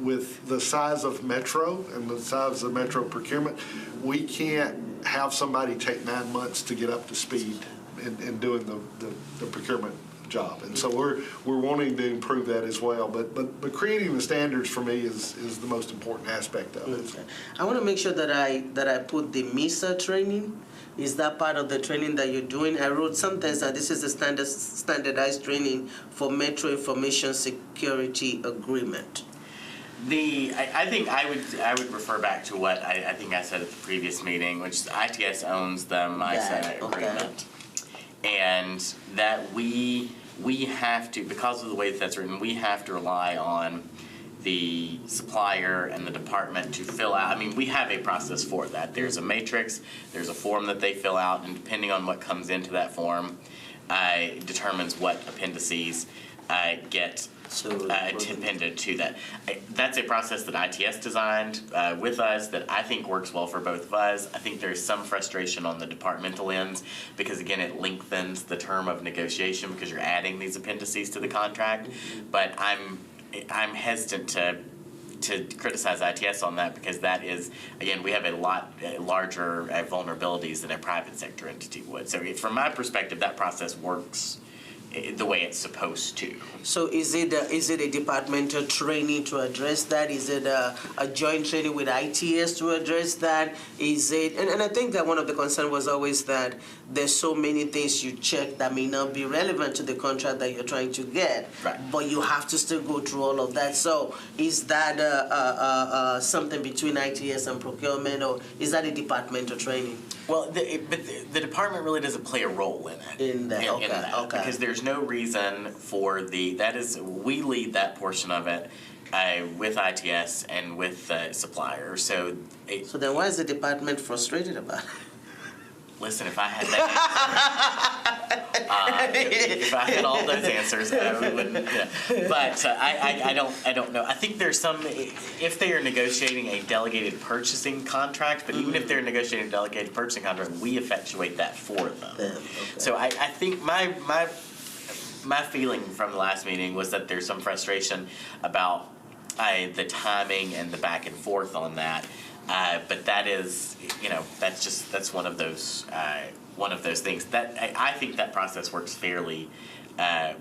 with the size of Metro and the size of Metro procurement, we can't have somebody take 9 months to get up to speed in doing the procurement job. And so we're wanting to improve that as well. But creating the standards for me is the most important aspect of it. Okay. I want to make sure that I put the MISA training. Is that part of the training that you're doing? I wrote sometimes that this is the standardized training for Metro Information Security Agreement. I think I would refer back to what I think I said at the previous meeting, which is ITS owns the MISA agreement. And that we have to, because of the way that's written, we have to rely on the supplier and the department to fill out. I mean, we have a process for that. There's a matrix, there's a form that they fill out, and depending on what comes into that form, determines what appendices get appended to that. That's a process that ITS designed with us that I think works well for both of us. I think there's some frustration on the departmental ends because, again, it lengthens the term of negotiation because you're adding these appendices to the contract. But I'm hesitant to criticize ITS on that because that is, again, we have a lot larger vulnerabilities than a private sector entity would. So from my perspective, that process works the way it's supposed to. So is it a departmental training to address that? Is it a joint training with ITS to address that? Is it, and I think that one of the concerns was always that there's so many things you check that may not be relevant to the contract that you're trying to get, right, but you have to still go through all of that. So is that something between ITS and procurement, or is that a departmental training? Well, but the department really doesn't play a role in it. In that, okay. Because there's no reason for we lead that portion of it with ITS and with suppliers. So then why is the department frustrated about it? Listen, if I had that answer, if I had all those answers, we wouldn't. But I don't know. I think there's some. If they are negotiating a delegated purchasing contract, but even if they're negotiating a delegated purchasing contract, we effectuate that for them. Okay. So I think my feeling from the last meeting was that there's some frustration about the timing and the back and forth on that. But that is, that's one of those things that I think that process works fairly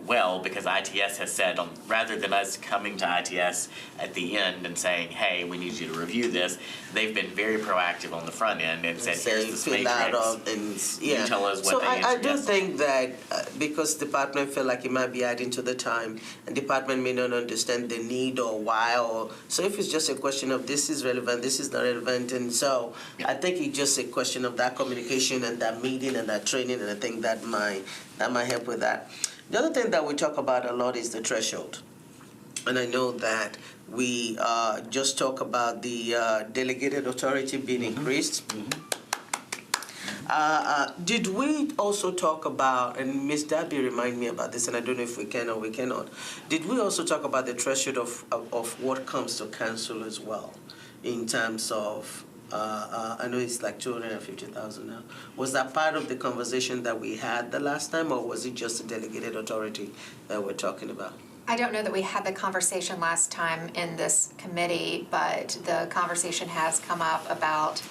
well because ITS has said, rather than us coming to ITS at the end and saying, hey, we need you to review this, they've been very proactive on the front end and said, here's this matrix, you tell us what they I do think that because department feel like it might be adding to the time, and department may not understand the need or why, so if it's just a question of this is relevant, this is not relevant, and so I think it's just a question of that communication and that meeting and that training, and I think that might help with that. The other thing that we talk about a lot is the threshold. And I know that we just talk about the delegated authority being increased. Did we also talk about, and Ms. Darby remind me about this, and I don't know if we can or we cannot, did we also talk about the threshold of what comes to council as well, in terms of, I know it's like $250,000 now. Was that part of the conversation that we had the last time, or was it just a delegated authority that we're talking about? I don't know that we had the conversation last time in this committee, but the conversation has come up about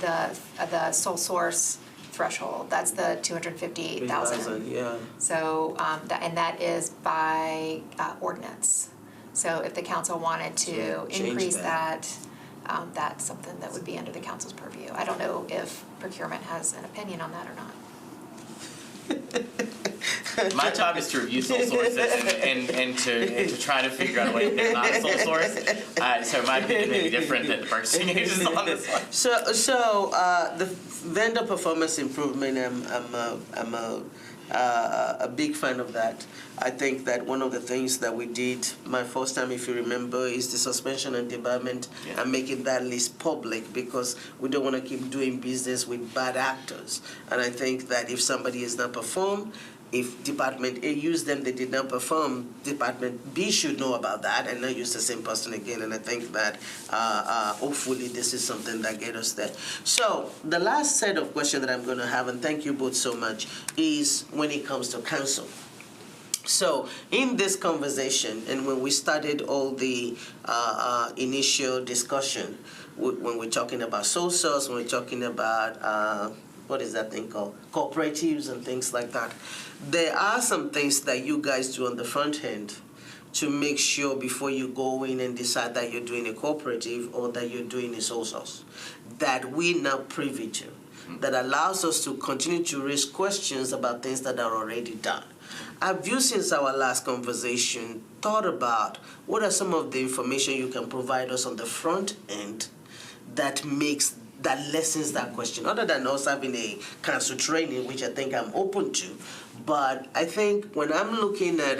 the sole source threshold. That's the $250,000. Yeah. So and that is by ordinance. So if the council wanted to increase that, that's something that would be under the council's purview. I don't know if procurement has an opinion on that or not. My job is to review sole sources and to try to figure out a way to pick not a sole source. So it might be maybe different than the purchasing agents on this one. So the vendor performance improvement, I'm a big fan of that. I think that one of the things that we did my first time, if you remember, is the suspension and debarment and making that list public, because we don't want to keep doing business with bad actors. And I think that if somebody has not performed, if Department A used them, they did not perform, Department B should know about that and not use the same person again. And I think that hopefully this is something that gets us there. So the last set of questions that I'm going to have, and thank you both so much, is when it comes to council. So in this conversation, and when we started all the initial discussion, when we're talking about sole source, when we're talking about what is that thing called? Cooperatives and things like that. There are some things that you guys do on the front end to make sure before you go in and decide that you're doing a cooperative or that you're doing a sole source that we're not privy to, that allows us to continue to raise questions about things that are already done. Have you, since our last conversation, thought about what are some of the information you can provide us on the front end that lessens that question, other than us having a council training, which I think I'm open to? But I think when I'm looking at,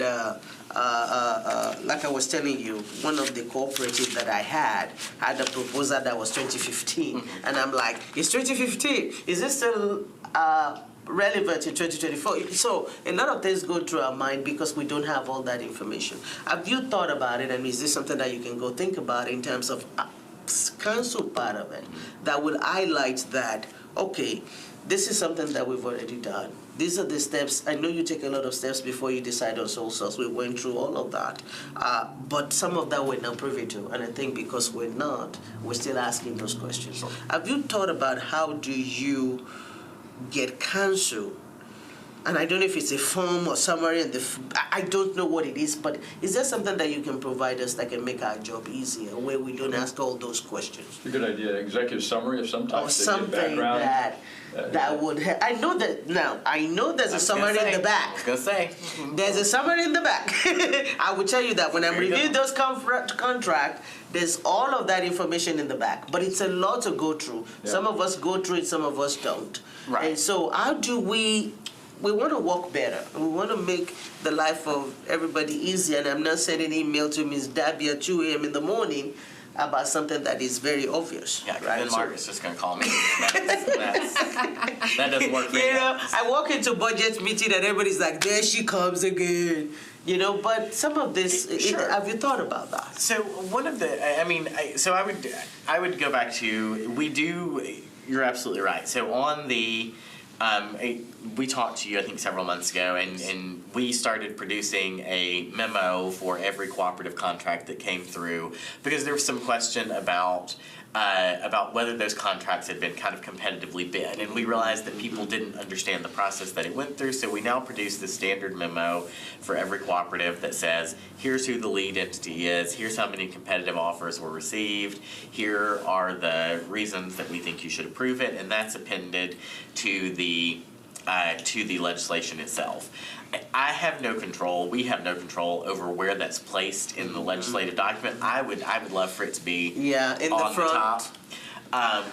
like I was telling you, one of the cooperatives that I had a proposal that was 2015, and I'm like, it's 2015. Is it still relevant in 2024? So a lot of things go through our mind because we don't have all that information. Have you thought about it, and is this something that you can go think about in terms of council part of it that will highlight that, okay, this is something that we've already done. These are the steps. I know you take a lot of steps before you decide on sole source. We went through all of that. But some of that we're not privy to. And I think because we're not, we're still asking those questions. Have you thought about how do you get counsel? And I don't know if it's a form or summary, and I don't know what it is, but is there something that you can provide us that can make our job easier, where we don't ask all those questions? It's a good idea. Executive summary of some type. Or something that would help. I know that now. I know there's a summary in the back. I was gonna say. There's a summary in the back. I will tell you that when I'm reviewing those contracts, there's all of that information in the back. But it's a lot to go through. Yeah. Some of us go through it, some of us don't. Right. And so how do we want to work better. We want to make the life of everybody easier. And I'm not sending an email to Ms. Dabby at 2 a.m. in the morning about something that is very obvious. Yeah, right? then Margaret's just going to call me. That doesn't work for me. You know, I walk into budget meeting and everybody's like, there she comes again. You know, but some of this, Sure. Have you thought about that? So one of the, I would go back to, we do, you're absolutely right. So on the, we talked to you, I think, several months ago, and we started producing a memo for every cooperative contract that came through, because there was some question about whether those contracts had been kind of competitively bid, and we realized that people didn't understand the process that it went through, so we now produce this standard memo for every cooperative that says, here's who the lead entity is, here's how many competitive offers were received, here are the reasons that we think you should approve it, and that's appended to the legislation itself. I have no control, we have no control over where that's placed in the legislative document. I would love for it to be in the on front. the top.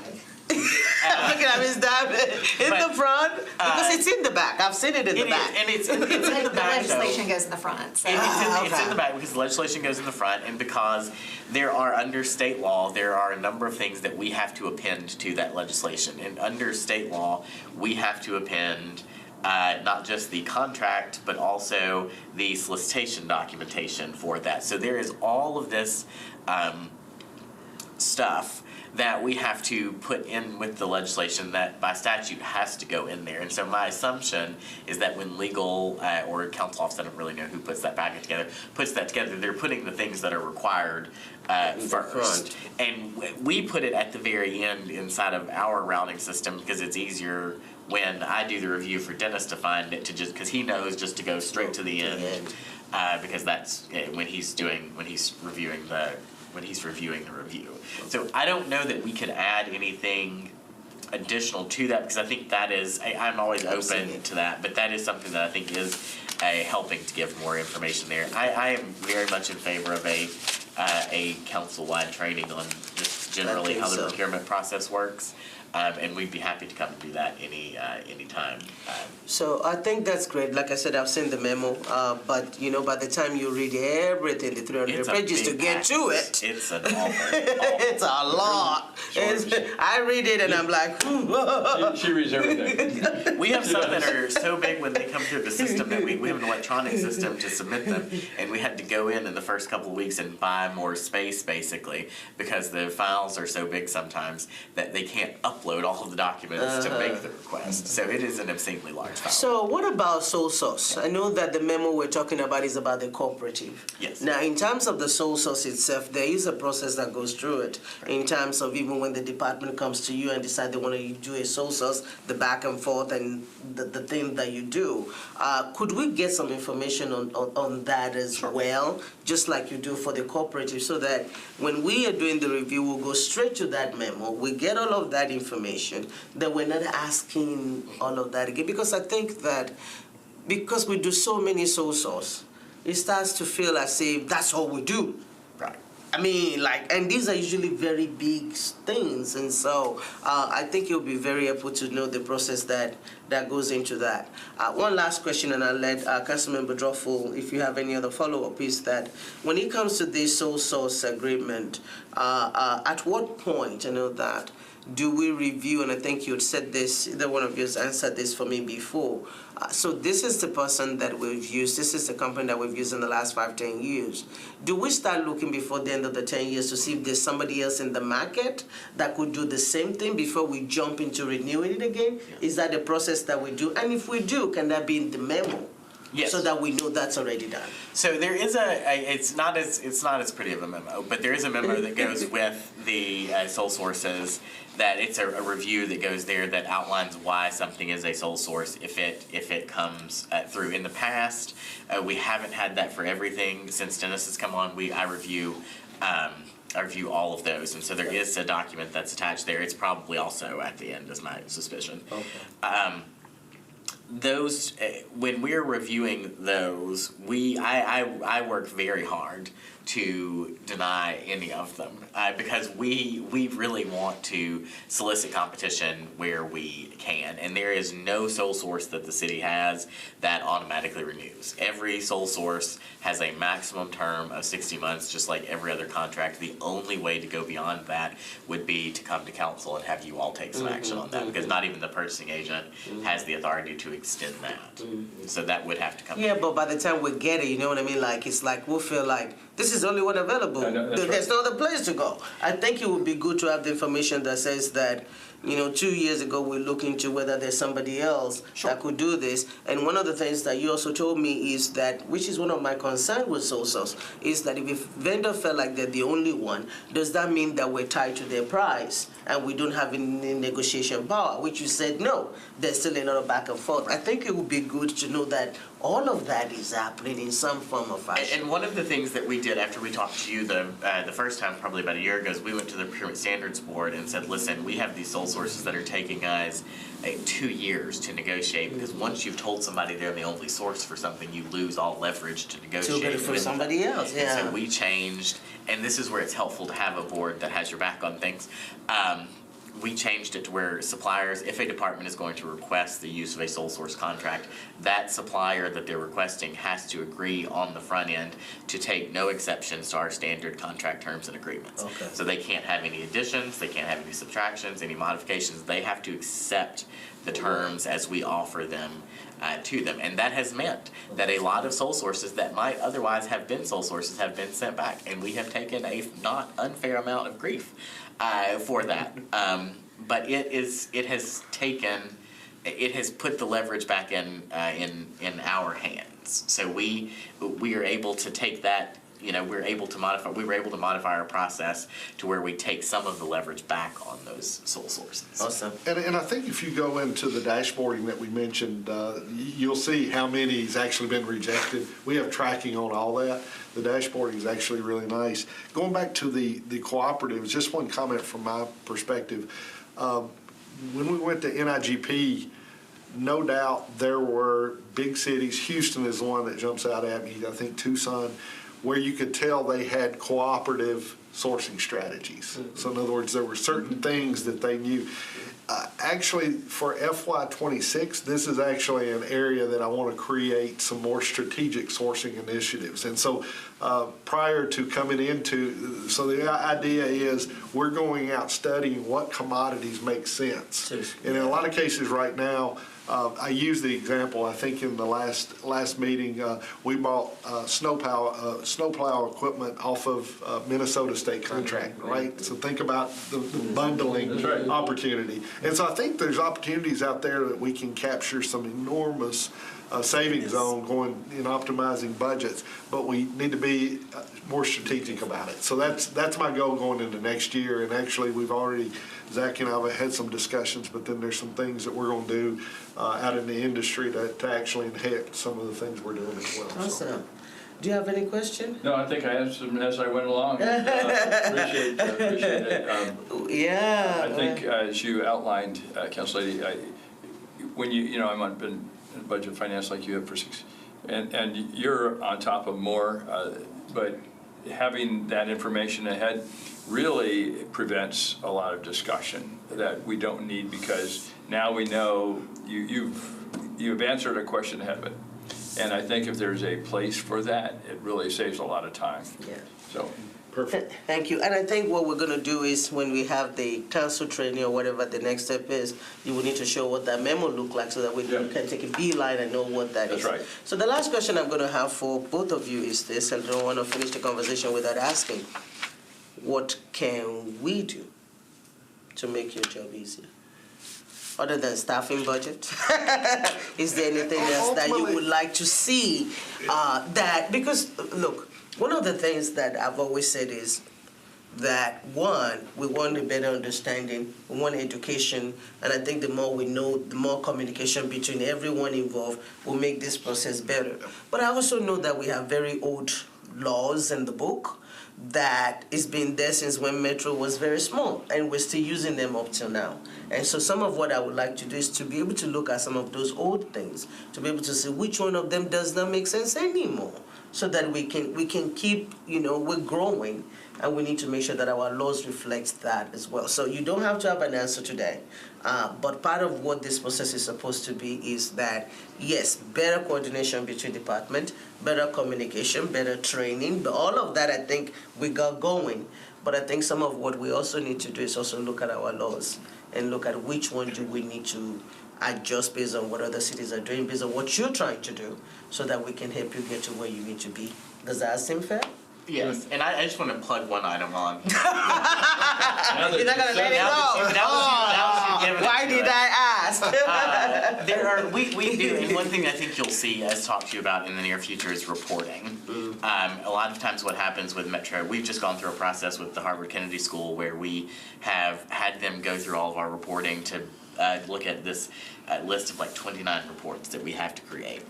Look at Ms. Dabby in the front, because it's in the back. I've seen it in the back. And it's in the The back, though. legislation goes in the front. So. It's in the back because the legislation goes in the front, and because there are, under state law, there are a number of things that we have to append to that legislation. And under state law, we have to append not just the contract, but also the solicitation documentation for that. So there is all of this stuff that we have to put in with the legislation that by statute has to go in there. And so my assumption is that when legal or council office, I don't really know who puts that packet together, they're putting the things that are required first. And we put it at the very end inside of our routing system because it's easier when I do the review for Dennis to find it, to just, because he knows just to go straight to the end, because that's when he's reviewing the review. So I don't know that we could add anything additional to that, because I think that is, I'm always open to that, but that is something that I think is helping to give more information there. I am very much in favor of a council-wide training on just generally how the procurement process works. And we'd be happy to come and do that anytime. So I think that's great. Like I said, I've seen the memo, but you know, by the time you read everything, the 300 pages to get to it, It's an awful. it's a lot. I read it and I'm like, She reads everything. We have some that are so big when they come through the system that we have an electronic system to submit them, and we had to go in the first couple of weeks and buy more space, basically, because the files are so big sometimes that they can't upload all of the documents to make the request. So it is an obscenely large file. So what about sole source? I know that the memo we're talking about is about the cooperative. Yes. Now, in terms of the sole source itself, there is a process that goes through it. In terms of even when the department comes to you and decide they want to do a sole source, the back and forth and the thing that you do. Could we get some information on that as well, just like you do for the cooperative, so that when we are doing the review, we'll go straight to that memo, we get all of that information, that we're not asking all of that again, because I think that because we do so many sole source, it starts to feel as if that's all we do. Right. I mean, like, and these are usually very big things, and so I think you'll be very able to know the process that goes into that. One last question, and I'll let Councilmember Droffel, if you have any other follow-up, is that when it comes to this sole source agreement, at what point, I know that, do we review, and I think you had said this, either one of you has answered this for me before, so this is the person that we've used, this is the company that we've used in the last 5-10 years. Do we start looking before the end of the 10 years to see if there's somebody else in the market that could do the same thing before we jump into renewing it again? Yeah. Is that the process that we do? And if we do, can that be in the memo? Yes. So that we know that's already done. So there is it's not as pretty of a memo, but there is a memo that goes with the sole sources, that it's a review that goes there that outlines why something is a sole source if it comes through. In the past, we haven't had that for everything. Since Dennis has come on, I review all of those, and so there is a document that's attached there. It's probably also at the end, is my suspicion. Okay. Those when we're reviewing those, I work very hard to deny any of them because we really want to solicit competition where we can, and there is no sole source that the city has that automatically renews. Every sole source has a maximum term of 60 months, just like every other contract. The only way to go beyond that would be to come to council and have you all take some action on that, because not even the purchasing agent has the authority to extend that. So that would have to come. Yeah, but by the time we get it, you know what I mean? Like, it's like we'll feel like this is the only one available. There's no other place to go. I think it would be good to have the information that says that, you know, 2 years ago we looked into whether there's somebody else that could do this. And one of the things that you also told me is that, which is one of my concerns with sole source, is that if a vendor felt like they're the only one, does that mean that we're tied to their price and we don't have any negotiation power? Which you said no, there's still a lot of back and forth. I think it would be good to know that all of that is happening in some form or fashion. And one of the things that we did after we talked to you the first time, probably about a year ago, is we went to the Procurement Standards Board and said, listen, we have these sole sources that are taking us 2 years to negotiate, because once you've told somebody they're the only source for something, you lose all leverage to negotiate for somebody else. Yeah. And so we changed, and this is where it's helpful to have a board that has your back on things. We changed it to where suppliers, if a department is going to request the use of a sole source contract, that supplier that they're requesting has to agree on the front end to take no exceptions to our standard contract terms and agreements. Okay. So they can't have any additions, they can't have any subtractions, any modifications. They have to accept the terms as we offer them to them. And that has meant that a lot of sole sources that might otherwise have been sole sources have been sent back, and we have taken a not unfair amount of grief for that. But it has put the leverage back in our hands. So we are able to take that. You know, we were able to modify our process to where we take some of the leverage back on those sole sources. Awesome. And I think if you go into the dashboarding that we mentioned, you'll see how many has actually been rejected. We have tracking on all that. The dashboarding is actually really nice. Going back to the cooperative, just one comment from my perspective. When we went to NIGP, no doubt there were big cities. Houston is the one that jumps out at me. I think Tucson, where you could tell they had cooperative sourcing strategies. So in other words, there were certain things that they knew. Actually, for FY26, this is actually an area that I want to create some more strategic sourcing initiatives. And so prior to coming into, so the idea is we're going out studying what commodities make sense. And in a lot of cases right now, I use the example, I think in the last meeting, we bought snowplow equipment off of Minnesota State contract, right? So think about the bundling That's right. opportunity. And so I think there's opportunities out there that we can capture some enormous savings on going in optimizing budgets, but we need to be more strategic about it. So that's my goal going into next year. And actually, we've already, Zach and I have had some discussions, but then there's some things that we're going to do out in the industry to actually enhance some of the things we're doing as well. Awesome. Do you have any question? No, I think I answered them as I went along. Appreciate it. Yeah. I think as you outlined, Council Lady, when I've been in budget finance like you have for 6, and you're on top of more, but having that information ahead really prevents a lot of discussion that we don't need, because now we know you've answered a question ahead of it. And I think if there's a place for that, it really saves a lot of time. Yeah. So. Perfect. Thank you. And I think what we're going to do is when we have the council training or whatever the next step is, you will need to show what that memo look like so that we can take a beeline and know what that is. That's right. So the last question I'm going to have for both of you is this, and I don't want to finish the conversation without asking, what can we do to make your job easier? Other than staffing budget, is there anything else that you would like to see because look, one of the things that I've always said is that, one, we want a better understanding, we want education, and I think the more we know, the more communication between everyone involved will make this process better. But I also know that we have very old laws in the book that has been there since when Metro was very small, and we're still using them up till now. And so some of what I would like to do is to be able to look at some of those old things, to be able to see which one of them does not make sense anymore, so that we can keep, we're growing, and we need to make sure that our laws reflect that as well. So you don't have to have an answer today, but part of what this process is supposed to be is that, yes, better coordination between departments, better communication, better training, but all of that I think we got going. But I think some of what we also need to do is also look at our laws and look at which one do we need to adjust based on what other cities are doing, based on what you're trying to do, so that we can help you get to where you need to be. Does that seem fair? Yes, and I just want to plug one item on. You're not going to let it go. Why did I ask? We do, and one thing I think you'll see us talk to you about in the near future is reporting. A lot of times what happens with Metro, we've just gone through a process with the Harvard Kennedy School where we have had them go through all of our reporting to look at this list of like 29 reports that we have to create.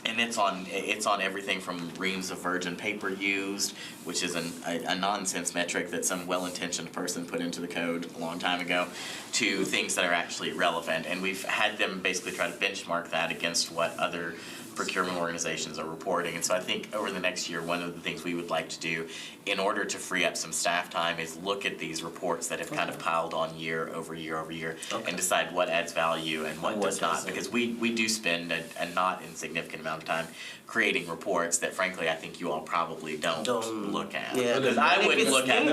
And it's on everything from reams of virgin paper used, which is a nonsense metric that some well-intentioned person put into the code a long time ago, to things that are actually relevant. And we've had them basically try to benchmark that against what other procurement organizations are reporting. And so I think over the next year, one of the things we would like to do in order to free up some staff time is look at these reports that have kind of piled on year over year over year, and decide what adds value and what does not. Because we do spend a not insignificant amount of time creating reports that frankly I think you all probably don't look at. Yeah. Because I wouldn't look at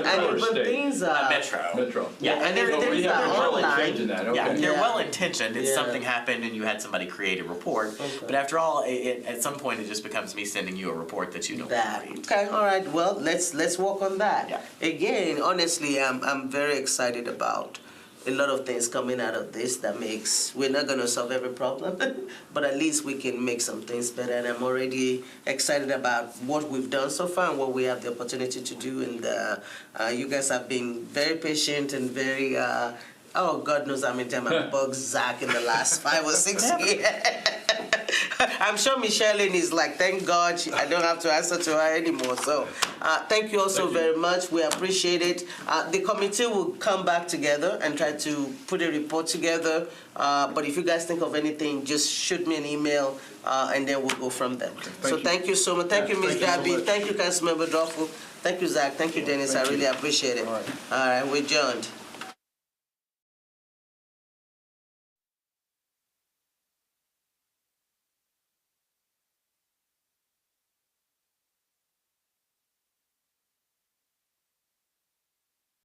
Metro. Yeah, and there are things that are online. Yeah, they're well intentioned. It's something happened and you had somebody create a report. But after all, at some point it just becomes me sending you a report that you don't read. Okay, all right. Well, let's work on that. Yeah. Again, honestly, I'm very excited about a lot of things coming out of this that we're not going to solve every problem, but at least we can make some things better. And I'm already excited about what we've done so far and what we have the opportunity to do. And you guys have been very patient and very, God knows how many times I've bugged Zach in the last 5 or 6 years. I'm sure Michelle is like, thank God I don't have to answer to her anymore. So thank you also very much. We appreciate it. The committee will come back together and try to put a report together. But if you guys think of anything, just shoot me an email and then we'll go from there. Thank you so much. Thank you, Ms. Darby. Thank you, Councilmember Droffel. Thank you, Zach. Thank you, Dennis. I really appreciate it. All right, we're adjourned.